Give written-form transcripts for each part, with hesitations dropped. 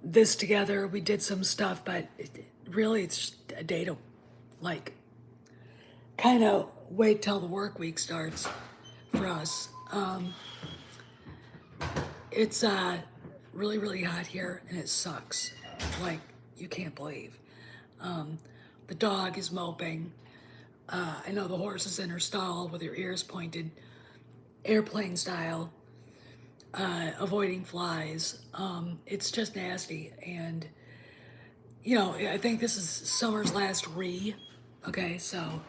this together. We did some stuff, but really it's just a day to like kind of wait till the work week starts for us. It's really, really hot here and it sucks. Like you can't believe. The dog is moping. I know the horse is in her stall with her ears pointed, airplane style, avoiding flies. It's just nasty. And, I think this is summer's last Okay, so,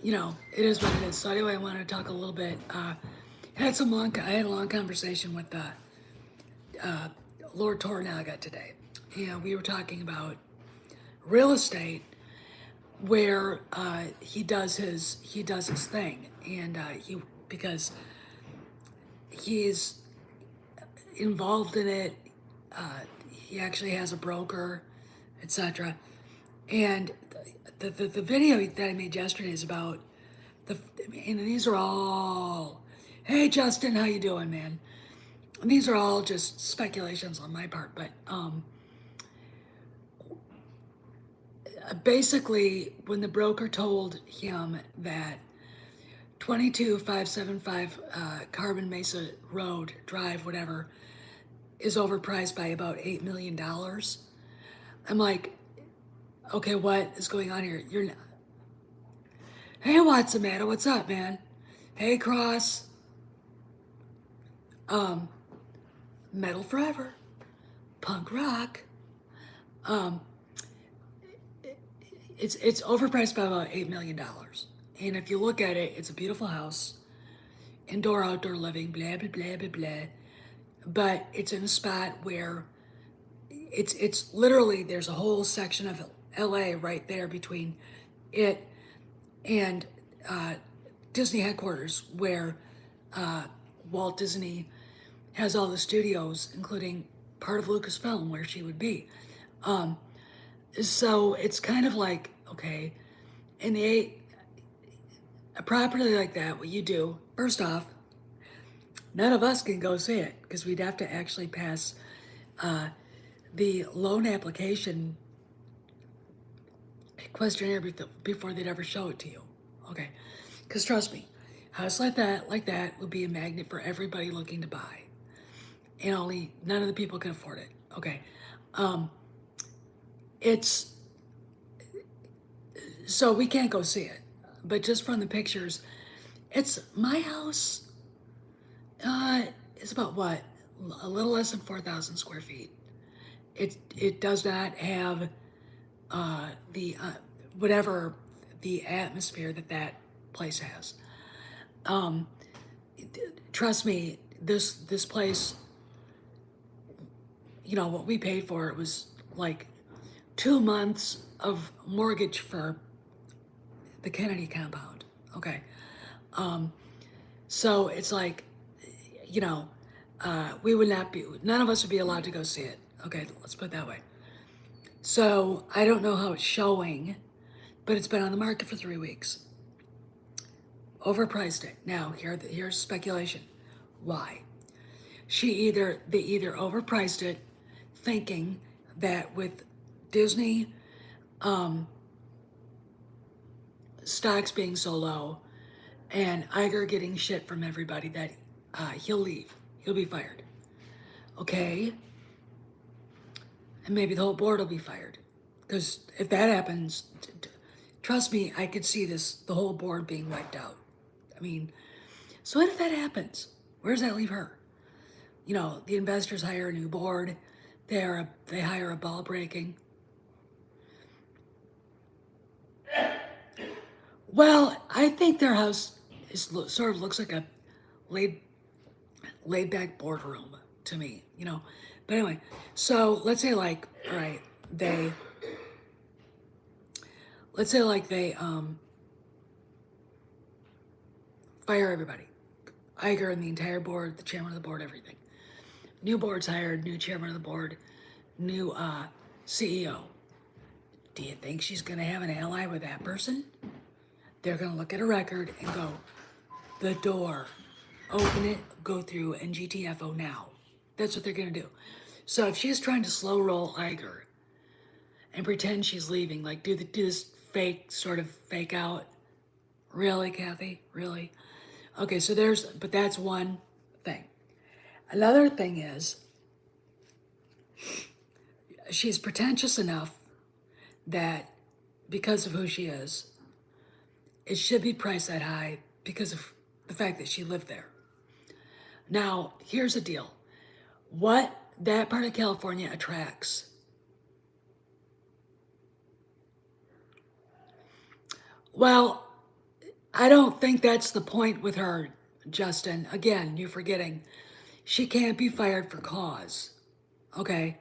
it is what it is. So, anyway, I wanted to talk a little bit. I had a long conversation with Lord Tornaga today. And we were talking about real estate where he does his thing, and because he's involved in it. He actually has a broker, etc. And the video that I made yesterday is about and these are all, hey Justin, how you doing, man? And these are all just speculations on my part, but basically, when the broker told him that 22575 Carbon Mesa Road Drive, whatever, is overpriced by about $8 million. I'm like, okay, what is going on here? You're not. Hey, what's the matter? What's up, man? Hey, Cross. Metal forever. Punk rock. It's overpriced by about $8 million. And if you look at it, it's a beautiful house. Indoor, outdoor living, blah, blah, blah, blah, blah. But it's in a spot where it's literally, there's a whole section of LA right there between it and Disney headquarters, where Walt Disney has all the studios, including part of Lucasfilm where she would be. So it's kind of like, okay, in a property like that, what you do, first off, none of us can go see it because we'd have to actually pass the loan application questionnaire before they'd ever show it to you. Okay, because trust me, house like that would be a magnet for everybody looking to buy, and only none of the people can afford it. Okay, it's so we can't go see it, but just from the pictures, it's my house. It's about what, a little less than 4,000 square feet. It does not have the whatever the atmosphere that place has. Trust me, this place, what we paid for it was like 2 months of mortgage for the Kennedy compound. Okay, so it's like, we would not be, none of us would be allowed to go see it. Okay, let's put it that way. So I don't know how it's showing, but it's been on the market for 3 weeks. Overpriced it. Now here's speculation. Why? They either overpriced it, thinking that with Disney stocks being so low and Iger getting shit from everybody, that he'll leave. He'll be fired. Okay? And maybe the whole board will be fired. Because if that happens, trust me, I could see the whole board being wiped out. I mean, so what if that happens? Where does that leave her? The investors hire a new board. They hire a ball breaking. Well, I think their house sort of looks like a laid back boardroom to me, But anyway, so let's say they fire everybody. Iger and the entire board, the chairman of the board, everything. New board's hired, new chairman of the board, new CEO. Do you think she's going to have an ally with that person? They're going to look at a record and go, the door, open it, go through NGTFO now. That's what they're going to do. So if she's trying to slow roll Iger and pretend she's leaving, like do this fake sort of fake out, really, Kathy, really? Okay, so but that's one thing. Another thing is she's pretentious enough that because of who she is, it should be priced that high because of the fact that she lived there. Now, here's the deal. What that part of California attracts. Well, I don't think that's the point with her, Justin. Again, you're forgetting. She can't be fired for cause. Okay?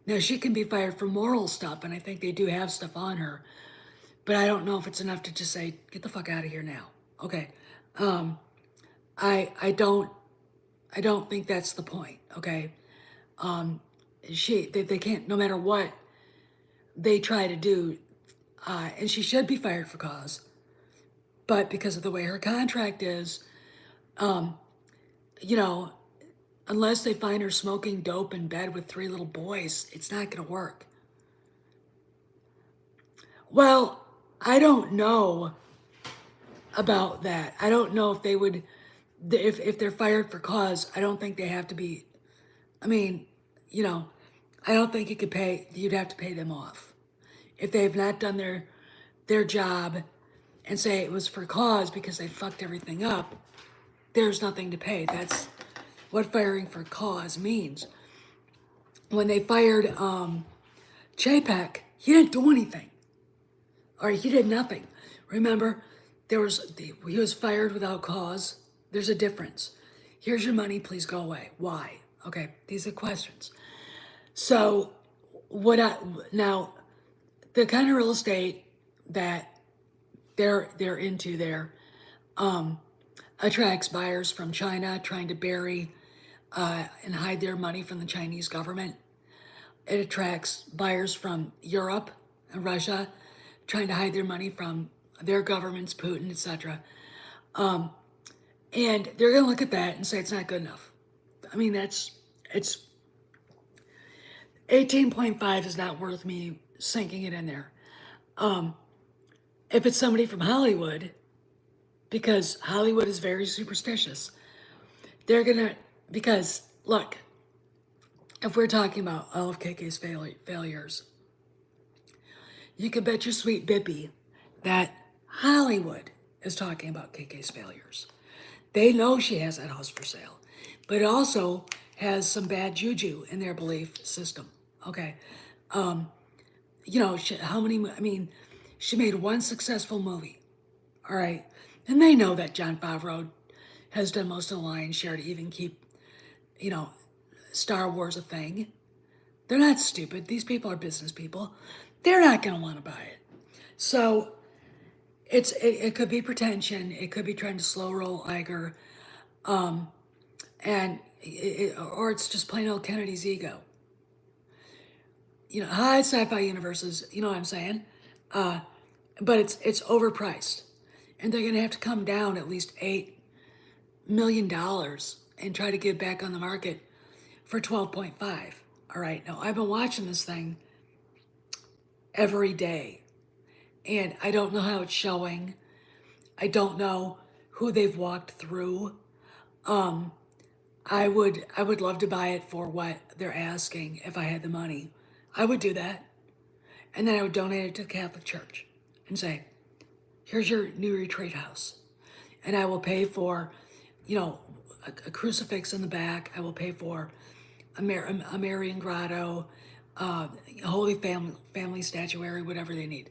Now, she can be fired for moral stuff, and I think they do have stuff on her. But I don't know if it's enough to just say, get the fuck out of here now. Okay. Um, I don't think that's the point, okay? They can't, no matter what they try to do, and she should be fired for cause, but because of the way her contract is, you know, unless they find her smoking dope in bed with 3 little boys, it's not going to work. Well, I don't know about that. I don't know if they would, if they're fired for cause, I don't think they have to be, I mean, you know, I don't think you'd have to pay them off. If they have not done their job and say it was for cause because they fucked everything up, there's nothing to pay. That's what firing for cause means. When they fired Chapek, he didn't do anything. Or he did nothing. Remember, he was fired without cause. There's a difference. Here's your money, please go away. Why? Okay, these are questions. So, now the kind of real estate that they're into there attracts buyers from China trying to bury and hide their money from the Chinese government. It attracts buyers from Europe and Russia trying to hide their money from their governments, Putin, etc. And they're going to look at that and say it's not good enough. I mean, it's 18.5 is not worth me sinking it in there. If it's somebody from Hollywood, because Hollywood is very superstitious, they're going to, because look, if we're talking about all of KK's failures, you can bet your sweet Bippy that Hollywood is talking about KK's failures. They know she has that house for sale, but it also has some bad juju in their belief system. Okay. You know, she made one successful movie. All right. And they know that Jon Favreau has done most of the lion's share to even keep, you know, Star Wars a thing. They're not stupid. These people are business people. They're not going to want to buy it. So it could be pretension. It could be trying to slow roll Iger. Or it's just plain old Kennedy's ego. You know, high sci-fi universes, you know what I'm saying? But it's overpriced. And they're going to have to come down at least $8 million and try to get back on the market for 12.5. All right, now I've been watching this thing every day, and I don't know how it's showing. I don't know who they've walked through. I would love to buy it for what they're asking if I had the money. I would do that. And then I would donate it to the Catholic Church and say, here's your new retreat house. And I will pay for, you know, a crucifix in the back. I will pay for a Marian grotto, Holy Family statuary, whatever they need.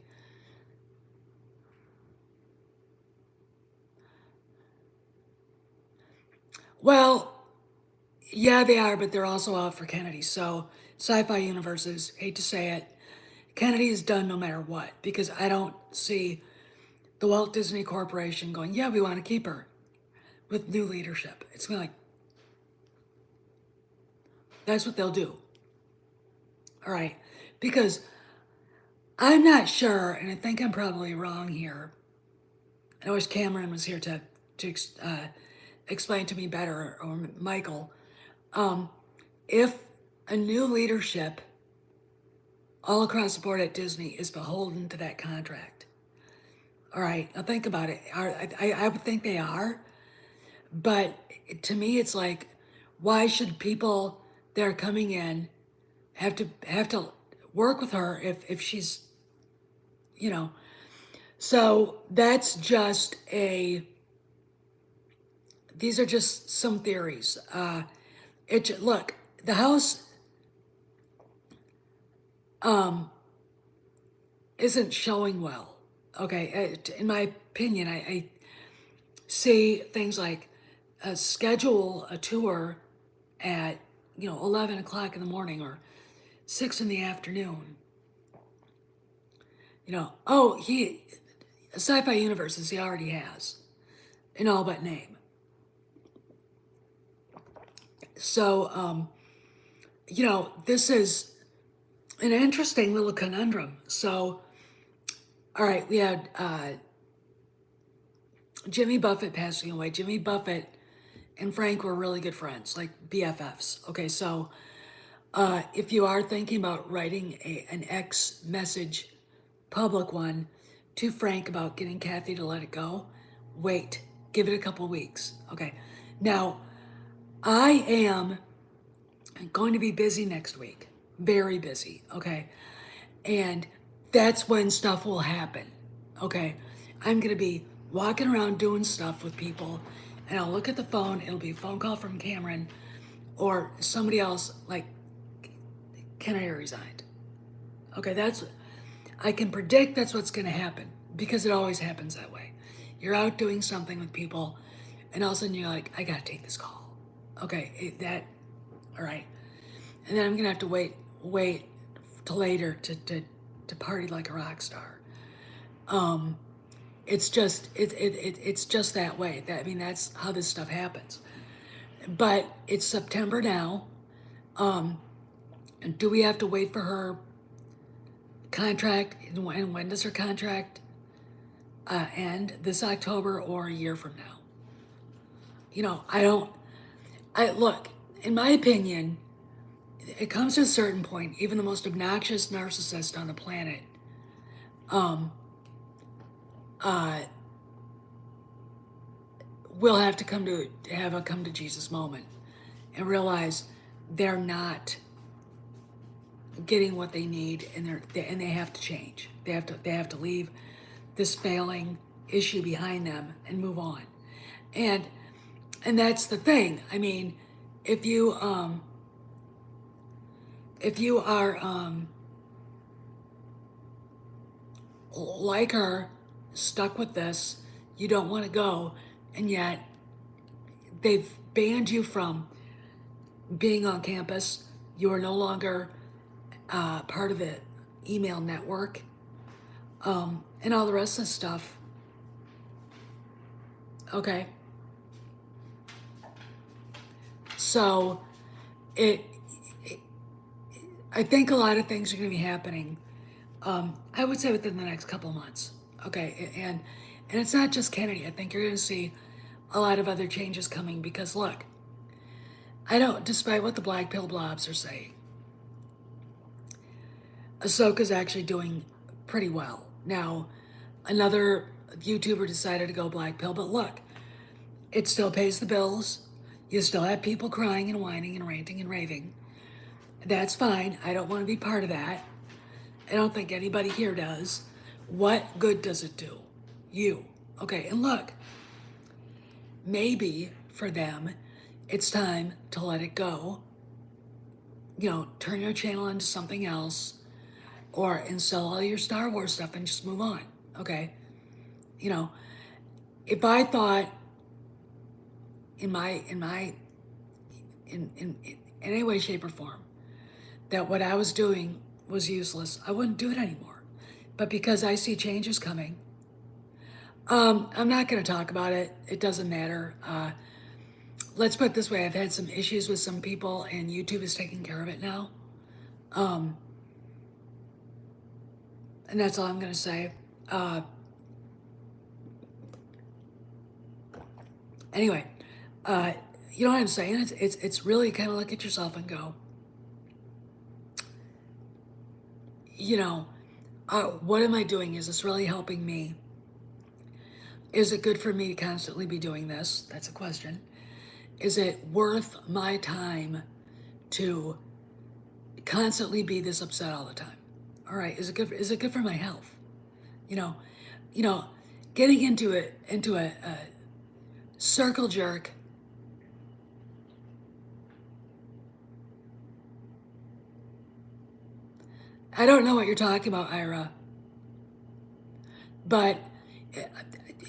Well, yeah, they are, but they're also out for Kennedy. So, sci-fi universes, hate to say it, Kennedy is done no matter what, because I don't see the Walt Disney Corporation going, yeah, we want to keep her with new leadership. It's going to like, that's what they'll do. All right. Because I'm not sure, and I think I'm probably wrong here. I wish Cameron was here to explain to me better, or Michael. If a new leadership all across the board at Disney is beholden to that contract. All right, now think about it. I would think they are, but to me, it's like, why should people that are coming in have to work with her if she's, you know? So that's just a. These are just some theories. Look, the house isn't showing well. Okay, in my opinion, I see things like schedule a tour at 11 o'clock in the morning or 6 in the afternoon. Oh, Sci-Fi Universes he already has in all but name. So this is an interesting little conundrum. So, all right, we had Jimmy Buffett passing away. Jimmy Buffett and Frank were really good friends, like BFFs. Okay, so if you are thinking about writing an X message, public one, to Frank about getting Kathy to let it go, wait, give it a couple weeks. Okay, now I am going to be busy next week, very busy. Okay, and that's when stuff will happen. Okay, I'm gonna be walking around doing stuff with people, and I'll look at the phone. It'll be a phone call from Cameron or somebody else, like, Kennedy resigned. Okay, I can predict that's what's gonna happen because it always happens that way. You're out doing something with people, and all of a sudden you're like, I gotta take this call. Okay, all right, and then I'm gonna have to wait till later to party like a rock star. It's just that way. That's how this stuff happens. But it's September now. And do we have to wait for her contract? And when does her contract end? This October or a year from now? I don't. I look. In my opinion, it comes to a certain point. Even the most obnoxious narcissist on the planet, will have to have a come to Jesus moment and realize they're not getting what they need, and they have to change. They have to leave this failing issue behind them and move on. And that's the thing. I mean, if you are like her, stuck with this, you don't want to go, and yet they've banned you from being on campus. You are no longer part of the email network, and all the rest of the stuff. Okay. So I think a lot of things are going to be happening. I would say within the next couple of months. Okay, and it's not just Kennedy. I think you're going to see a lot of other changes coming because look, despite what the black pill blobs are saying, Ahsoka's actually doing pretty well. Now, another YouTuber decided to go black pill, but look, it still pays the bills. You still have people crying and whining and ranting and raving. That's fine. I don't want to be part of that. I don't think anybody here does. What good does it do? You. Okay, and look, maybe for them, it's time to let it go. Turn your channel into something else, and sell all your Star Wars stuff and just move on. Okay, if I thought in any way, shape, or form that what I was doing was useless, I wouldn't do it anymore. But because I see changes coming, I'm not going to talk about it. It doesn't matter. Let's put it this way. I've had some issues with some people, and YouTube is taking care of it now. And that's all I'm going to say. Anyway, you know what I'm saying? It's really kind of look at yourself and go, you know, what am I doing? Is this really helping me? Is it good for me to constantly be doing this? That's a question. Is it worth my time to constantly be this upset all the time? All right, is it good for my health? You know, you know, getting into a circle jerk. I don't know what you're talking about, Ira, but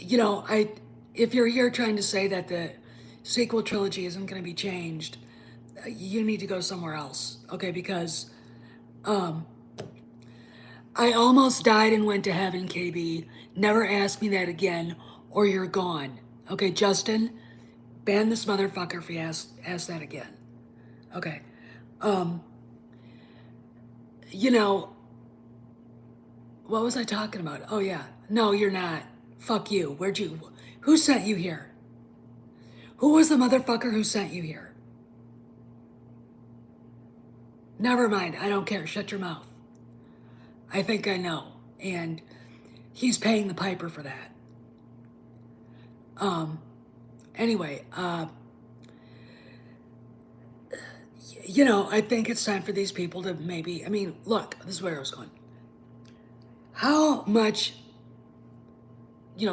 I if you're here trying to say that the sequel trilogy isn't going to be changed, you need to go somewhere else, okay? Because I almost died and went to heaven, KB. Never ask me that again, or you're gone. Okay, Justin, ban this motherfucker if he ask that again. Okay. Um, you know, what was I talking about? Oh yeah. No, you're not. Fuck you. Who sent you here? Who was the motherfucker who sent you here? Never mind. I don't care. Shut your mouth. I think I know. And he's paying the piper for that. Anyway, I think it's time for these people to maybe, look, this is where I was going. How much,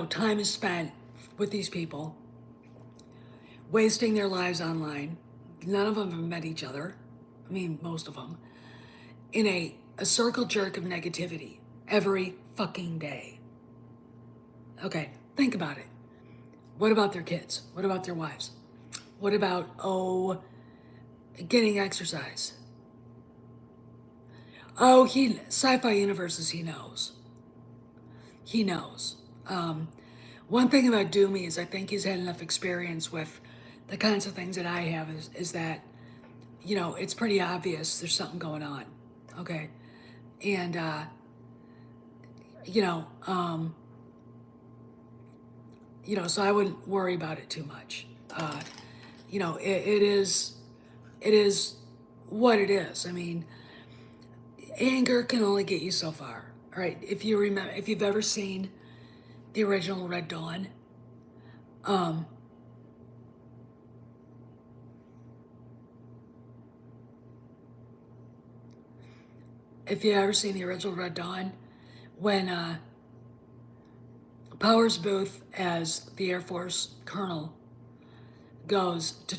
time is spent with these people, wasting their lives online. None of them have met each other. Most of them. In a circle jerk of negativity every fucking day. Okay, think about it. What about their kids? What about their wives? What about, getting exercise? Oh, sci-fi universes, he knows. He knows. One thing about Doomy is I think he's had enough experience with the kinds of things that I have is that, it's pretty obvious there's something going on. Okay. And, so I wouldn't worry about it too much. It is what it is. Anger can only get you so far. All right. If you've ever seen the original Red Dawn, when Powers Booth as the Air Force colonel goes to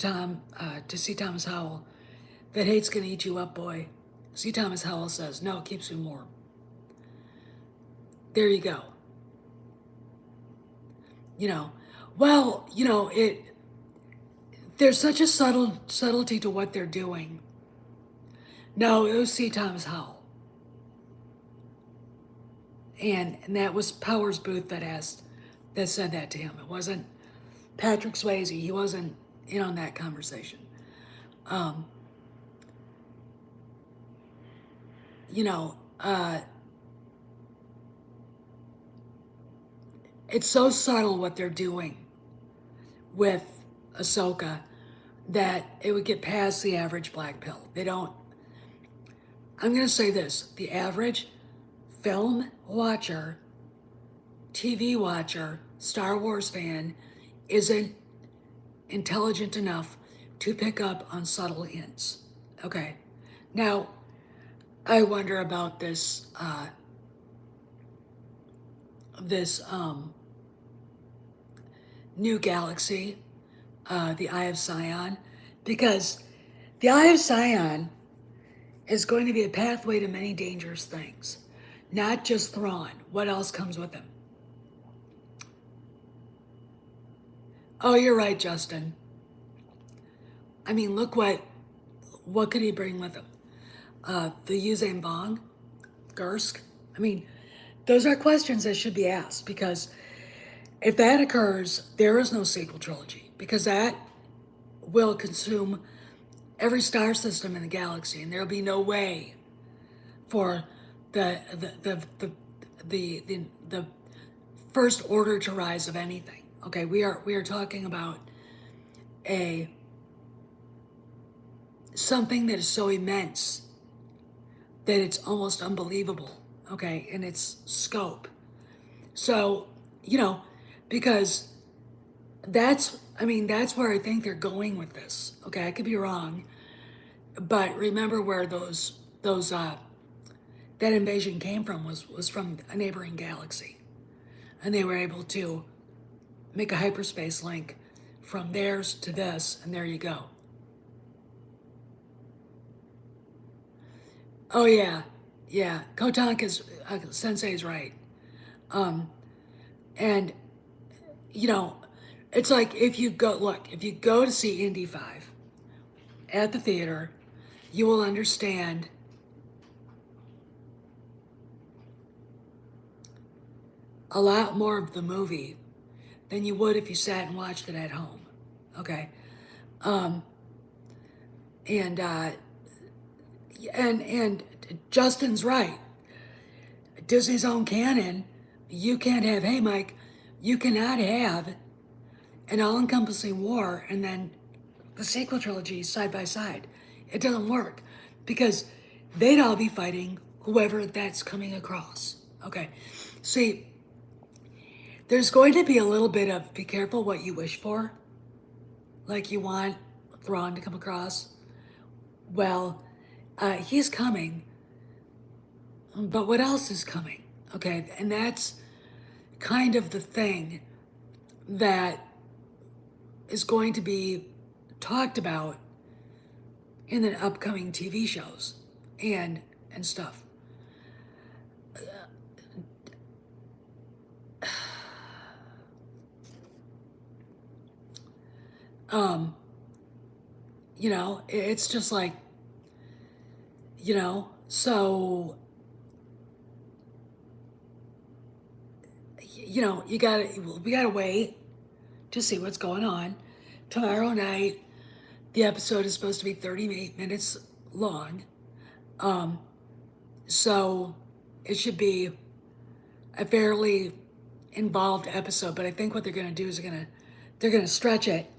see Thomas Howell, that hate's gonna eat you up, boy. See, Thomas Howell says, no, it keeps me warm. There you go. There's such a subtlety to what they're doing. No, it was C. Thomas Howell. And that was Powers Booth that said that to him. It wasn't Patrick Swayze. He wasn't in on that conversation. It's so subtle what they're doing with Ahsoka that it would get past the average black pill. I'm going to say this, the average film watcher, TV watcher, Star Wars fan isn't intelligent enough to pick up on subtle hints. Okay. Now, I wonder about this new galaxy, the Eye of Sion, because the Eye of Sion is going to be a pathway to many dangerous things, not just Thrawn. What else comes with him? Oh, you're right, Justin. Look what could he bring with him? The Yuzan Vong, Gursk. Those are questions that should be asked, because if that occurs, there is no sequel trilogy, because that will consume every star system in the galaxy, and there'll be no way for the first order to rise of anything. Okay, we are talking about something that is so immense that it's almost unbelievable, okay, in its scope. So, you know, because that's where I think they're going with this. Okay, I could be wrong, but remember where that invasion came from was from a neighboring galaxy, and they were able to make a hyperspace link from theirs to this, and there you go. Oh yeah, yeah. Kotank is Sensei is right, and you know, it's like if you go to see Indy 5 at the theater, you will understand a lot more of the movie than you would if you sat and watched it at home. Okay, and and Justin's right. Disney's own canon. You can't have. Hey, Mike, you cannot have an all-encompassing war and then the sequel trilogy side by side. It doesn't work because they'd all be fighting whoever that's coming across. Okay, see, there's going to be a little bit of be careful what you wish for. Like you want Thrawn to come across. Well, he's coming, but what else is coming? Okay, and that's kind of the thing that is going to be talked about in the upcoming TV shows and stuff. You know, it's just like, you know, so you know, we gotta wait to see what's going on. Tomorrow night, the episode is supposed to be 38 minutes long. So it should be a fairly involved episode, but I think what they're gonna do is they're gonna stretch it.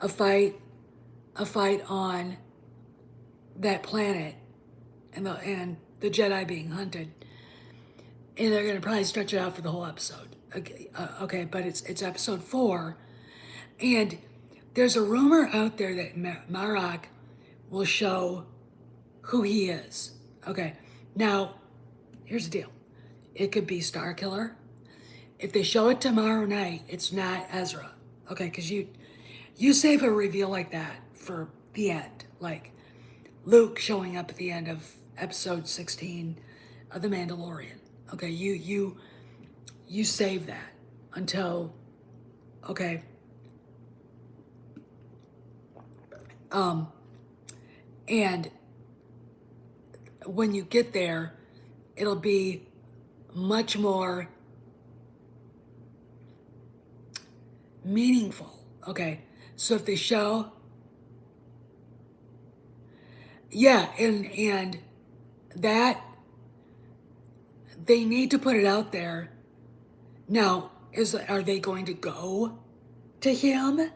A fight on that planet and the Jedi being hunted. And they're gonna probably stretch it out for the whole episode. Okay, but it's episode 4, and there's a rumor out there that Marok will show who he is. Okay, now here's the deal: it could be Starkiller. If they show it tomorrow night, it's not Ezra. Okay, because you save a reveal like that for the end, like Luke showing up at the end of episode 16 of The Mandalorian. Okay, you save that until, okay. And when you get there, it'll be much more meaningful. Okay, so if they show, yeah, and that they need to put it out there. Now, are they going to go to him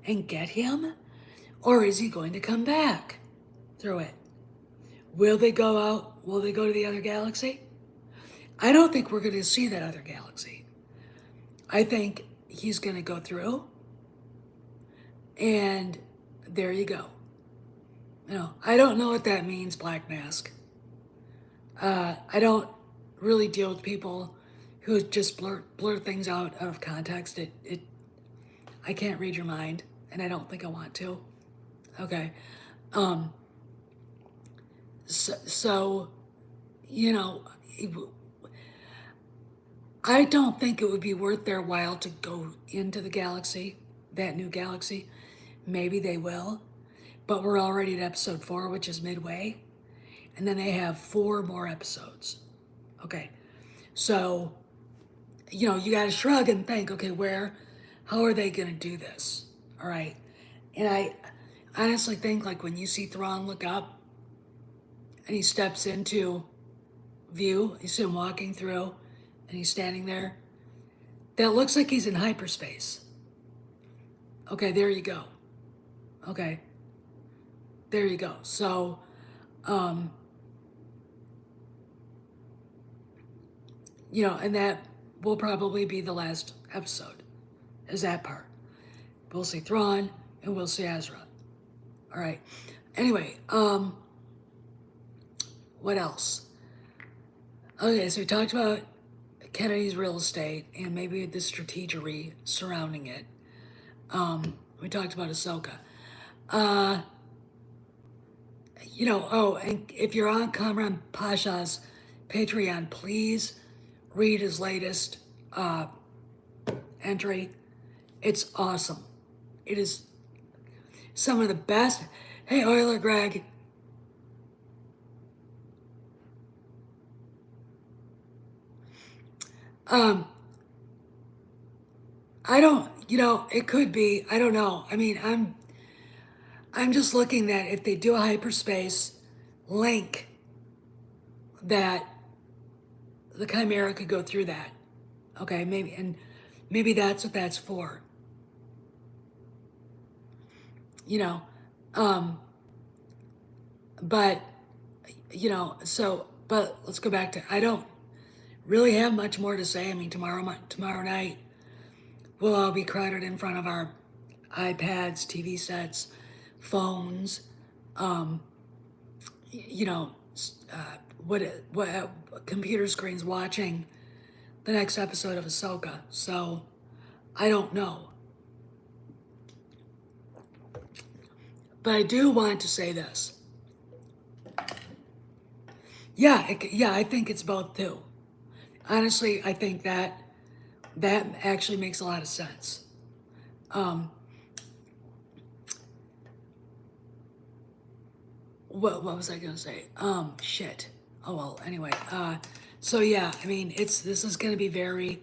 and get him? Or is he going to come back through it? Will they go out? Will they go to the other galaxy? I don't think we're going to see that other galaxy. I think he's going to go through, and there you go. You know, I don't know what that means, Black Mask. I don't really deal with people who just blurt things out of context. I can't read your mind, and I don't think I want to. Okay. So, you know, I don't think it would be worth their while to go into the galaxy, that new galaxy. Maybe they will, but we're already at episode 4, which is midway, and then they have 4 more episodes. Okay, so, you know, you got to shrug and think, okay, how are they going to do this? All right, and I honestly think, like, when you see Thrawn look up and he steps into view, you see him walking through and he's standing there, that looks like he's in hyperspace. Okay, there you go. Okay, there you go. So, and that will probably be the last episode, is that part. We'll see Thrawn and we'll see Ezra. All right. Anyway, what else? Okay, so we talked about Kennedy's real estate and maybe the strategery surrounding it. We talked about Ahsoka. And if you're on Kamran Pasha's Patreon, please read his latest entry. It's awesome. It is some of the best. Hey, Euler Greg. I don't, it could be, I don't know. I mean, I'm just looking that if they do a hyperspace link, that the Chimera could go through that. Okay, maybe that's what that's for. But but let's go back to, I don't really have much more to say. I mean, tomorrow night we'll all be crowded in front of our iPads, TV sets, phones, what computer screens watching the next episode of Ahsoka. So I don't know. But I do want to say this. Yeah, I think it's both too. Honestly, I think that actually makes a lot of sense. What was I gonna say? Shit. Oh well. Anyway. So yeah, I mean, this is gonna be very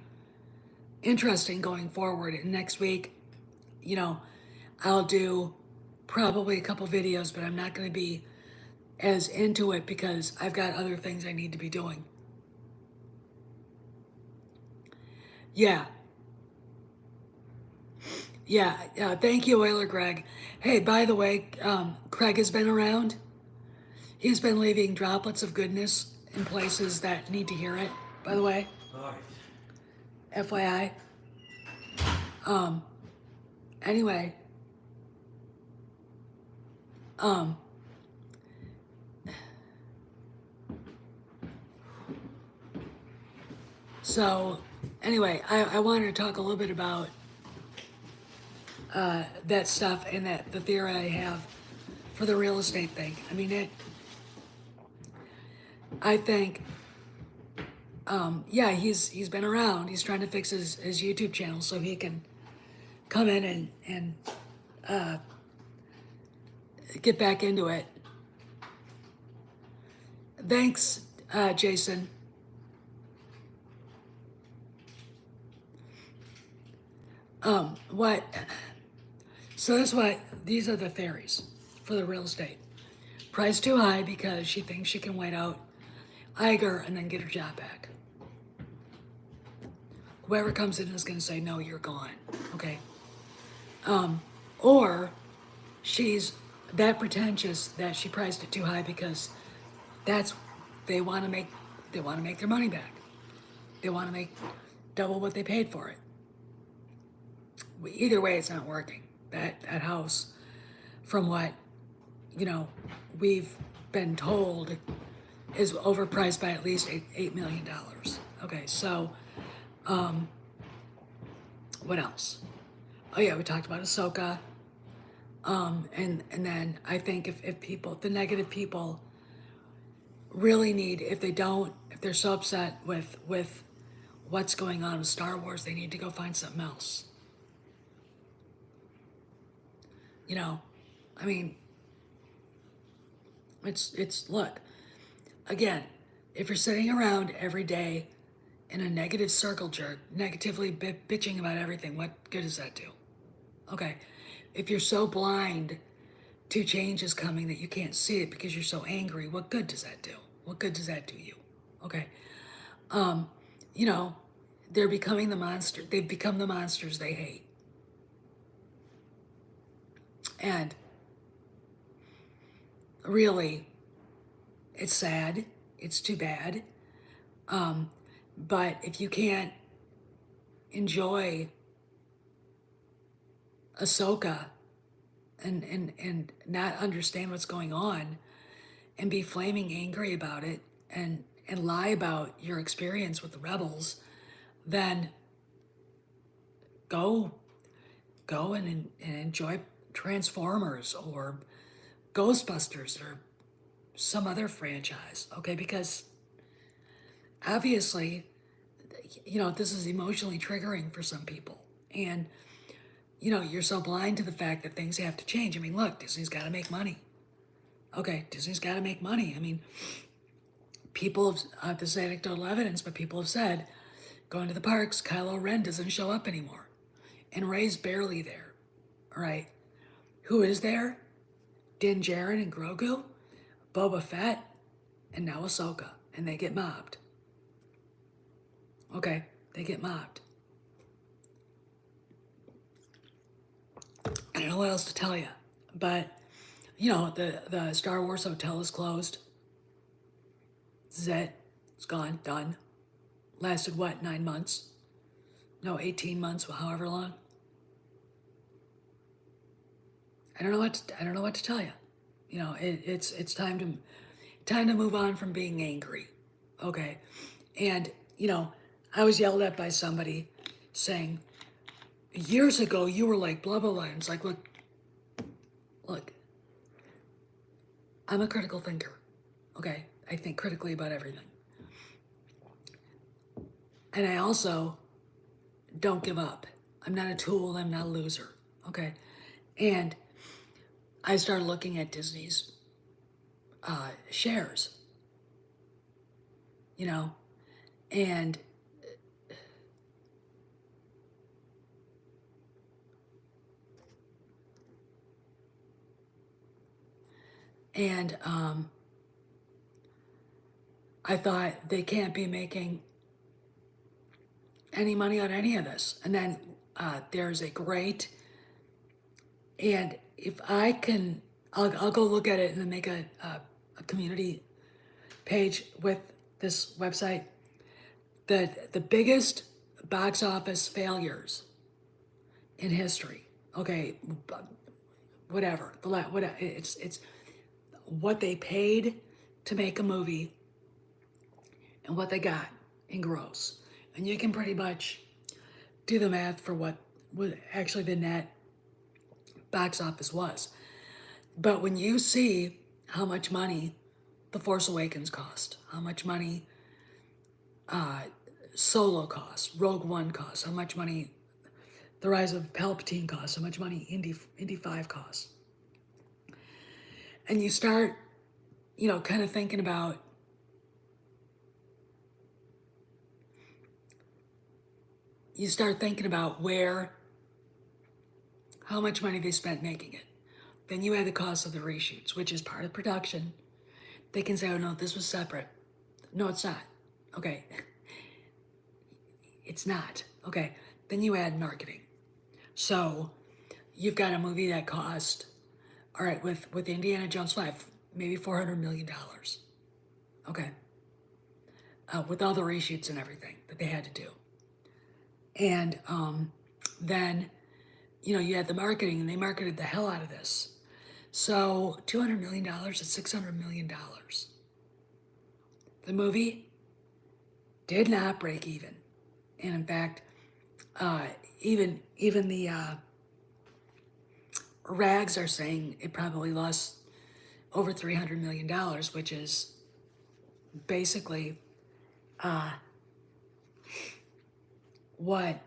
interesting going forward. And next week, I'll do probably a couple videos, but I'm not gonna be as into it because I've got other things I need to be doing. Yeah. Thank you, Euler Greg. Hey, by the way, Craig has been around. He's been leaving droplets of goodness in places that need to hear it, by the way. All FYI. right. Anyway. So, anyway, I wanted to talk a little bit about that stuff and the theory I have for the real estate thing. I mean, I think, he's been around. He's trying to fix his YouTube channel so he can come in and get back into it. Thanks, Jason. So these are the theories for the real estate. Price too high because she thinks she can wait out Iger and then get her job back. Whoever comes in is going to say, no, you're gone. Okay. Or she's that pretentious that she priced it too high because they want to make their money back. They want to make double what they paid for it. Either way, it's not working. That house, from what we've been told, is overpriced by at least $8 million. Okay, so what else? Oh yeah, we talked about Ahsoka. And then I think if the negative people really need, if they're so upset with what's going on with Star Wars, they need to go find something else. I mean, it's look, again, if you're sitting around every day in a negative circle jerk, negatively bitching about everything, what good does that do? Okay, if you're so blind to change is coming that you can't see it because you're so angry, what good does that do? What good does that do you? Okay, they're becoming the monster. They've become the monsters they hate. And really, it's sad. It's too bad. But if you can't enjoy Ahsoka and not understand what's going on and be flaming angry about it and lie about your experience with the rebels, then go and enjoy Transformers or Ghostbusters or some other franchise, okay? Because obviously, this is emotionally triggering for some people. And, you're so blind to the fact that things have to change. I mean, look, Disney's got to make money. Okay, Disney's got to make money. I mean, people have, this is anecdotal evidence, but people have said, going to the parks, Kylo Ren doesn't show up anymore. And Rey's barely there, all right? Who is there? Din Djarin and Grogu, Boba Fett, and now Ahsoka. And they get mobbed. Okay, they get mobbed. I don't know what else to tell you, but the Star Wars hotel is closed. This is it. It's gone, done. Lasted what, 9 months? No, 18 months, however long. I don't know what to tell you. It's time to move on from being angry. Okay. And, I was yelled at by somebody saying, years ago you were like blah blah blah. And it's like, look, I'm a critical thinker. Okay. I think critically about everything. And I also don't give up. I'm not a tool, I'm not a loser. Okay. And I started looking at Disney's shares, and I thought they can't be making any money on any of this. And then there's a great, and if I can, I'll go look at it and then make a community page with this website. The biggest box office failures in history. Okay, whatever. It's what they paid to make a movie and what they got in gross. And you can pretty much do the math for what actually the net box office was. But when you see how much money The Force Awakens cost, how much money Solo cost, Rogue One cost, how much money The Rise of Palpatine costs, how much money Indy 5 costs, and you start, kind of thinking about how much money they spent making it. Then you add the cost of the reshoots, which is part of production. They can say, oh no, this was separate. No, it's not. Okay. It's not. Okay. Then you add marketing. So you've got a movie that cost, all right, with Indiana Jones 5, maybe $400 million. Okay. With all the reshoots and everything that they had to do. And then, you had the marketing, and they marketed the hell out of this. So $200 million is $600 million. The movie did not break even. And in fact, even the rags are saying it probably lost over $300 million, which is basically what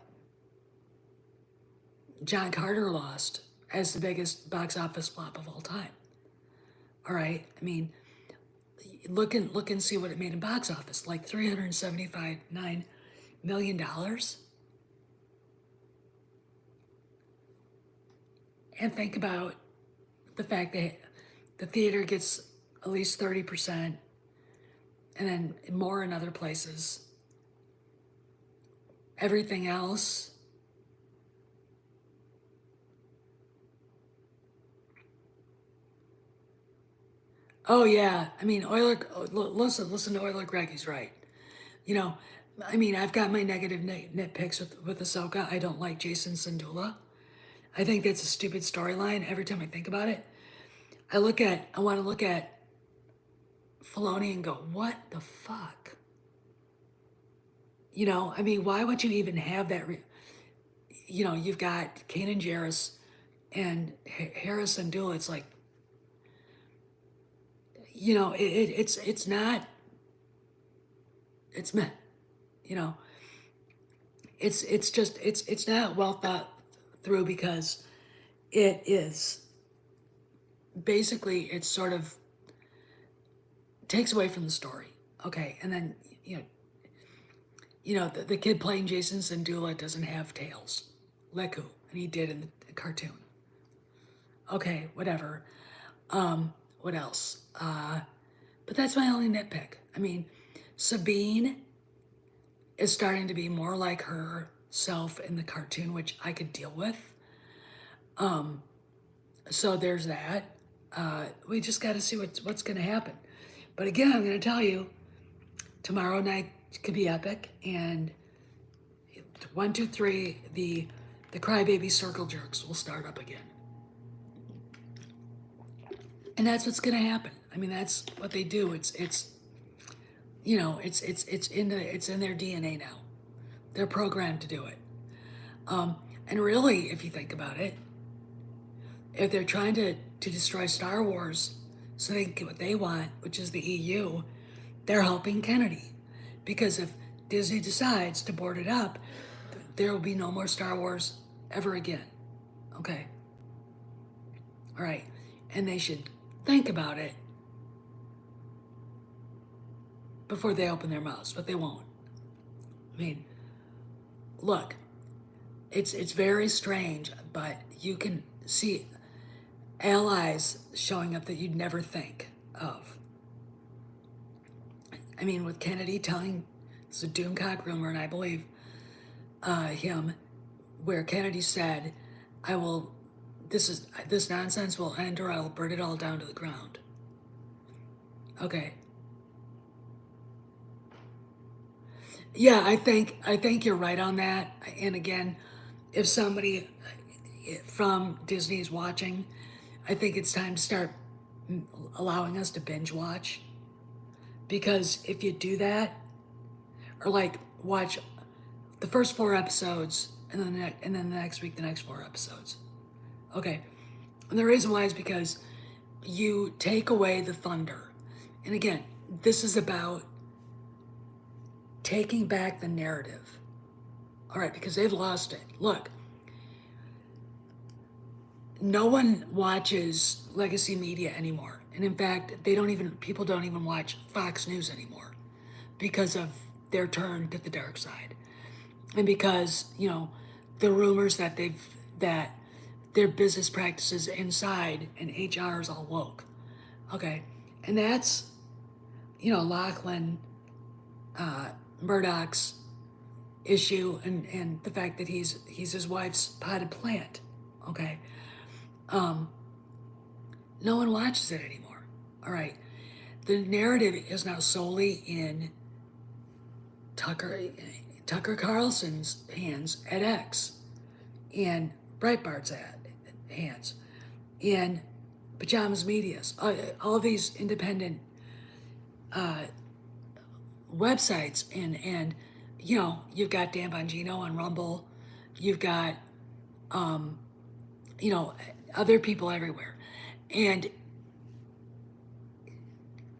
John Carter lost as the biggest box office flop of all time. All right, I mean, look and see what it made in box office, like $379 million. And think about the fact that the theater gets at least 30%, and then more in other places. Everything else, oh yeah, I mean, listen to Euler Greg, he's right. I mean, I've got my negative nitpicks with Ahsoka. I don't like Jason Sandula. I think that's a stupid storyline. Every time I think about it, I want to look at Filoni and go, what the fuck? You know, I mean, why would you even have that? You know, you've got Kanan Jarrus and Harris and Dula. It's like, you know, it's not, it's meh, you know, it's just, it's not well thought through because it is basically, it's sort of takes away from the story. Okay. And then, the kid playing Jason Sandula doesn't have tails. Leku, and he did in the cartoon. Okay, whatever. What else? But that's my only nitpick. I mean, Sabine is starting to be more like herself in the cartoon, which I could deal with. So there's that. We just got to see what's going to happen. But again, I'm going to tell you, tomorrow night could be epic, and 1, 2, 3, the crybaby circle jerks will start up again. And that's what's going to happen. I mean, that's what they do. It's in their DNA now. They're programmed to do it. And really, if you think about it, if they're trying to destroy Star Wars so they can get what they want, which is the EU, they're helping Kennedy. Because if Disney decides to board it up, there will be no more Star Wars ever again. Okay? All right. And they should think about it before they open their mouths, but they won't. I mean, look, it's very strange, but you can see allies showing up that you'd never think of. I mean, with Kennedy telling, it's a Doomcock rumor, and I believe him, where Kennedy said, this nonsense will end or I'll burn it all down to the ground. Okay. Yeah, I think you're right on that. And again, if somebody from Disney is watching, I think it's time to start allowing us to binge watch. Because if you do that, or like watch the first 4 episodes and then the next week the next 4 episodes. Okay. And the reason why is because you take away the thunder. And again, this is about taking back the narrative. All right, because they've lost it. Look, no one watches legacy media anymore. And in fact, people don't even watch Fox News anymore because of their turn to the dark side. And because, the rumors that their business practices inside and HR is all woke. Okay. And that's, Lachlan, Murdoch's issue and the fact that he's his wife's potted plant. Okay. No one watches it anymore. All right. The narrative is now solely in Tucker Carlson's hands at X and Breitbart's hands and Pajamas Media's, all these independent websites and you've got Dan Bongino on Rumble, you've got other people everywhere, and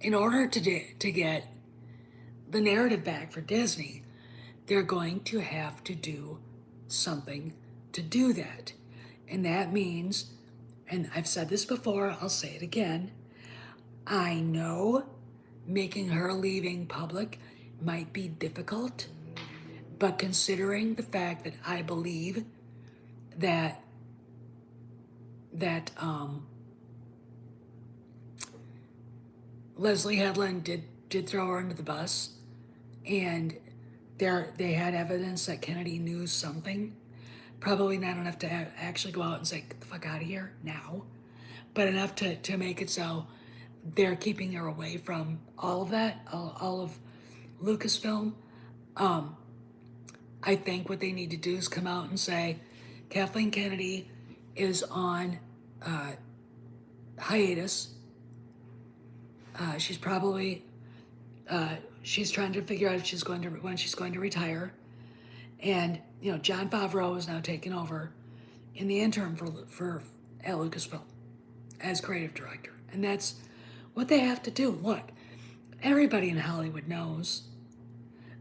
in order to get the narrative back for Disney, they're going to have to do something to do that. And that means, and I've said this before, I'll say it again, I know making her leaving public might be difficult, but considering the fact that I believe that Leslie Headland did throw her under the bus, and they had evidence that Kennedy knew something. Probably not enough to actually go out and say, get the fuck out of here now, but enough to make it so they're keeping her away from all of that, all of Lucasfilm. I think what they need to do is come out and say, Kathleen Kennedy is on hiatus. She's probably she's trying to figure out if she's going to when she's going to retire, and Jon Favreau is now taking over in the interim at Lucasfilm as creative director, and that's what they have to do. Look, everybody in Hollywood knows.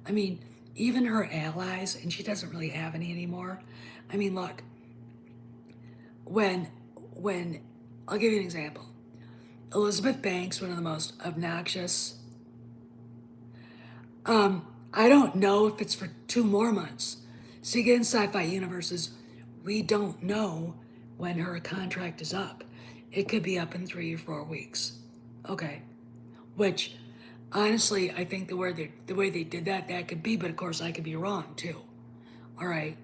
I mean, even her allies, and she doesn't really have any anymore. I mean, look, when I'll give you an example. Elizabeth Banks, one of the most obnoxious. I don't know if it's for 2 more months. See, again, sci-fi universes, we don't know when her contract is up. It could be up in 3 or 4 weeks. Okay. Which, honestly, I think the way they did that could be, but of course I could be wrong too. All right.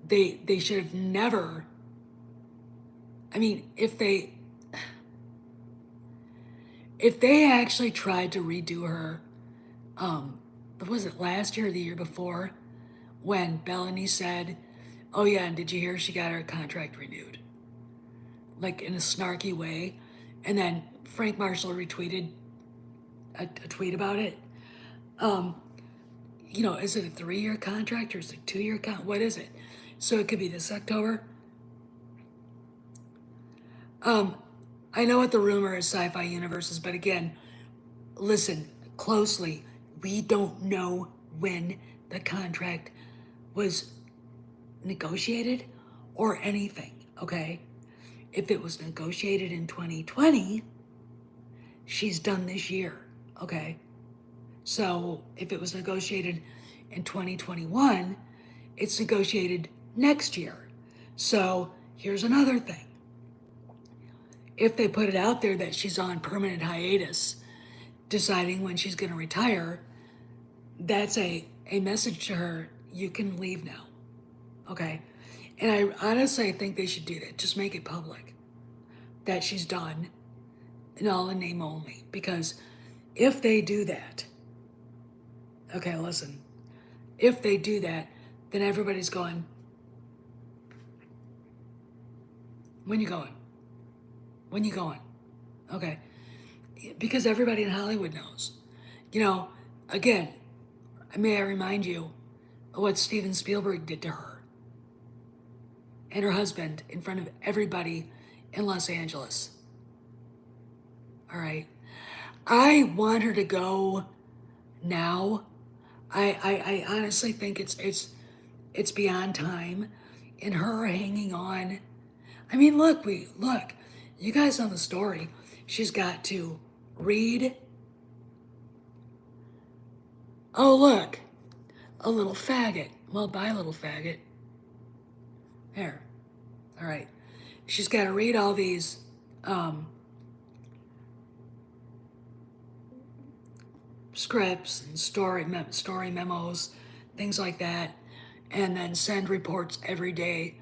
They should have never. I mean, if they actually tried to redo her, was it last year or the year before, when Bellany said, "Oh yeah, and did you hear she got her contract renewed?" Like in a snarky way, and then Frank Marshall retweeted a tweet about it. Is it a 3-year contract or is it a 2-year contract? What is it? So it could be this October. I know what the rumor is, sci-fi universes, but again, listen closely. We don't know when the contract was negotiated or anything, okay? If it was negotiated in 2020, she's done this year, okay? So if it was negotiated in 2021, it's negotiated next year. So here's another thing. If they put it out there that she's on permanent hiatus, deciding when she's going to retire, that's a message to her, you can leave now, okay? And I honestly think they should do that. Just make it public that she's done, and all in name only. Because if they do that, okay, listen, if they do that, then everybody's going, when you going? When you going? Okay. Because everybody in Hollywood knows. Again, may I remind you of what Steven Spielberg did to her and her husband in front of everybody in Los Angeles. All right. I want her to go now. I honestly think it's beyond time, and her hanging on. I mean, look, you guys know the story. She's got to read. Oh, look, a little faggot. Well, bye, little faggot. There. All right. She's got to read all these scripts and story memos, things like that, and then send reports every day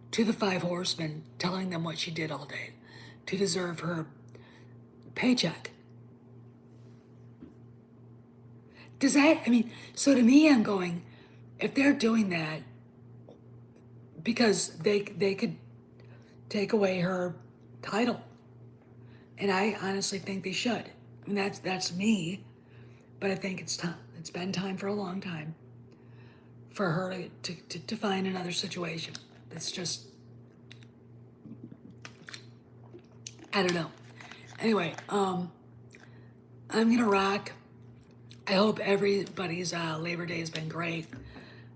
to the 5 horsemen telling them what she did all day to deserve her paycheck. Does that, so to me, I'm going, if they're doing that, because they could take away her title, and I honestly think they should. That's me, but I think it's time. It's been time for a long time for her to find another situation. It's just, I don't know. Anyway, I'm gonna rock. I hope everybody's Labor Day has been great.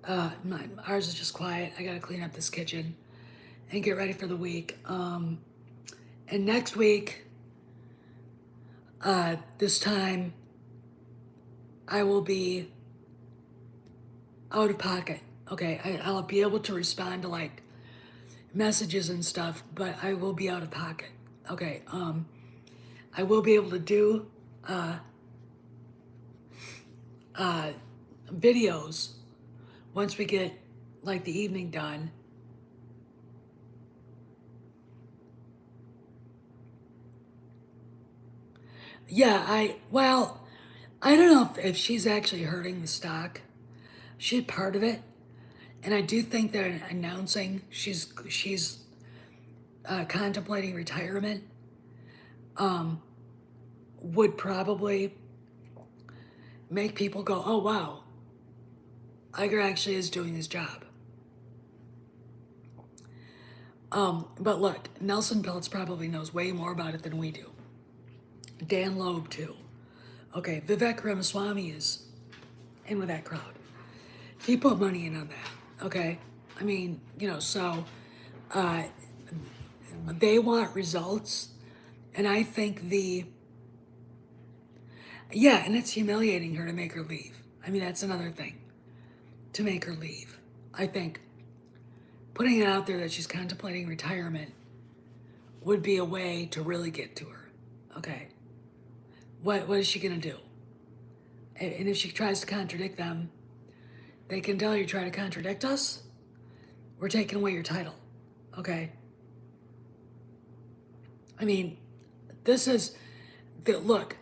Ours is just quiet. I gotta clean up this kitchen and get ready for the week. And next week, this time, I will be out of pocket. Okay, I'll be able to respond to like messages and stuff, but I will be out of pocket. Okay, I will be able to do videos once we get like the evening done. Yeah, I don't know if she's actually hurting the stock. She's part of it. And I do think that announcing she's contemplating retirement would probably make people go, oh, wow, Iger actually is doing his job. But look, Nelson Peltz probably knows way more about it than we do. Dan Loeb, too. Okay, Vivek Ramaswamy is in with that crowd. He put money in on that, okay? I mean, you know, so they want results. And I think yeah, and it's humiliating her to make her leave. I mean, that's another thing, to make her leave. I think putting it out there that she's contemplating retirement would be a way to really get to her, okay? What is she gonna do? And if she tries to contradict them, they can tell you try to contradict us, we're taking away your title, okay? I mean, this is, look,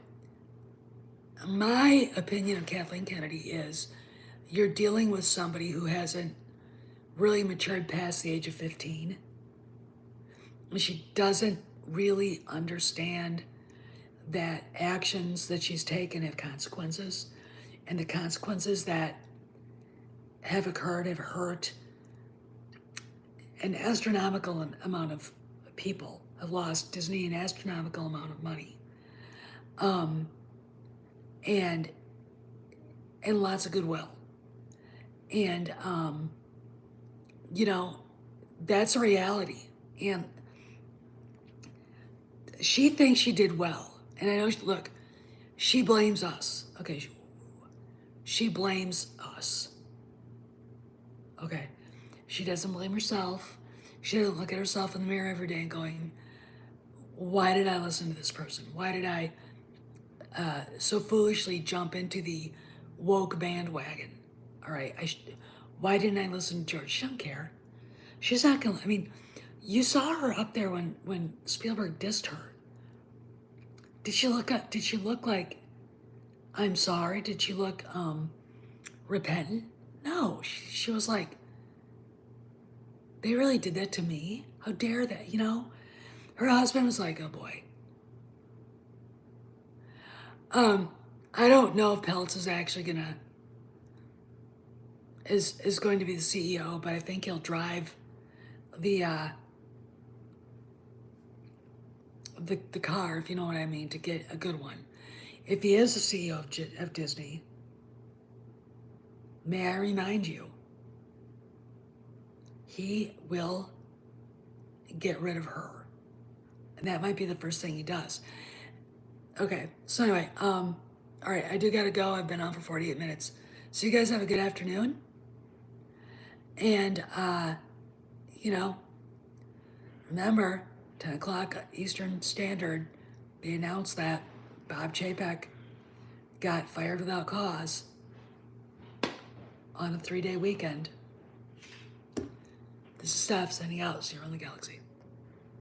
my opinion of Kathleen Kennedy is you're dealing with somebody who hasn't really matured past the age of 15. She doesn't really understand that actions that she's taken have consequences, and the consequences that have occurred have hurt an astronomical amount of people, have lost Disney an astronomical amount of money, and lots of goodwill, and you know, that's a reality. And she thinks she did well, and I know, look, she blames us. Okay, she blames us. Okay, she doesn't blame herself. She doesn't look at herself in the mirror every day and going, why did I listen to this person? Why did I so foolishly jump into the woke bandwagon? All right, why didn't I listen to George? She don't care. She's not gonna, I mean, you saw her up there when Spielberg dissed her. Did she look like, I'm sorry? Did she look repentant? No, she was like, they really did that to me? How dare they, you know? Her husband was like, oh boy. I don't know if Peltz is actually is going to be the CEO, but I think he'll drive the car, if you know what I mean, to get a good one. If he is the CEO of Disney, may I remind you, he will get rid of her. And that might be the first thing he does. Okay, so anyway, all right, I do gotta go. I've been on for 48 minutes. So you guys have a good afternoon. And, you know, remember, 10 o'clock Eastern Standard, they announced that Bob Chapek got fired without cause on a 3-day weekend. This is Steph signing out. See you around the galaxy.